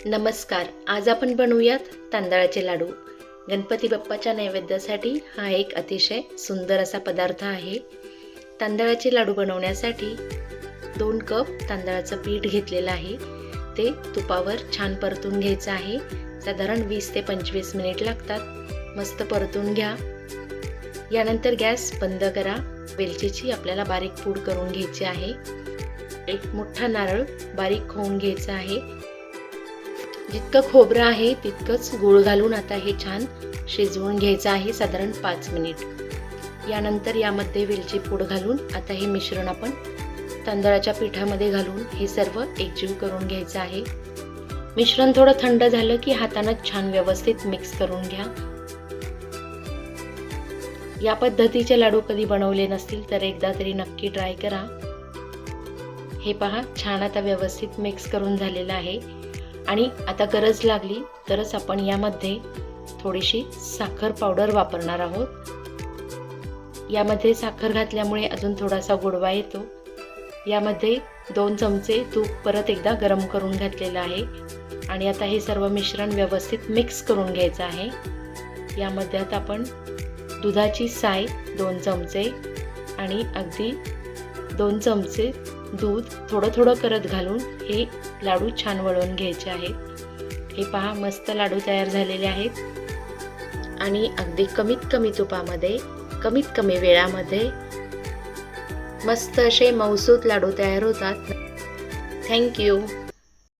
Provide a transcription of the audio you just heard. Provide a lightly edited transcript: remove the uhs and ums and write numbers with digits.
नमस्कार. आज आपण बनवूयात तांदळाचे लाडू. गणपती बाप्पाच्या नैवेद्यासाठी हा एक अतिशय सुंदर असा पदार्थ आहे. तांदळाचे लाडू बनवण्यासाठी 2 कप तांदळाचं पीठ घेतलेलं आहे. ते तुपावर छान परतून घ्यायचं आहे. साधारण 20 ते 25 मिनिट लागतात. मस्त परतून घ्या. यानंतर गॅस बंद करा. वेलचीची आपल्याला बारीक पूड करून घ्यायची आहे. एक मोठा नारळ बारीक खोवून घ्यायचा आहे. जितकं खोबरं आहे तितकंच गूळ घालून आता हे छान शिजवून घ्यायचं आहे साधारण 5 मिनिट. यानंतर यामध्ये वेलची पूड घालून आता हे मिश्रण आपण तांदळाच्या पिठामध्ये घालून हे सर्व एकजीव करून घ्यायचं आहे. मिश्रण थोडं थंड झालं की हातानं छान व्यवस्थित मिक्स करून घ्या. या पद्धतीचे लाडू कधी बनवले नसतील तर एकदा तरी नक्की ट्राय करा. हे पहा, छान आता व्यवस्थित मिक्स करून झालेलं आहे. आणि आता गरज लागली तरच आपण यामध्ये थोडीशी साखर पावडर वापरणार आहोत. यामध्ये साखर घातल्यामुळे अजून थोडासा गोडवा येतो. यामध्ये 2 चमचे तूप परत एकदा गरम करून घातलेलं आहे. आणि आता हे सर्व मिश्रण व्यवस्थित मिक्स करून घ्यायचं आहे. यामध्ये आता आपण दुधाची साय 2 चमचे आणि अगदी 2 चमचे दूध थोडं थोडं करत घालून हे लाडू छान वळवून घ्यायचे आहेत. हे पहा, मस्त लाडू तयार झालेले आहेत. आणि अगदी कमीत कमी तुपामध्ये कमीत कमी वेळामध्ये मस्त असे मऊसूत लाडू तयार होतात. थँक्यू.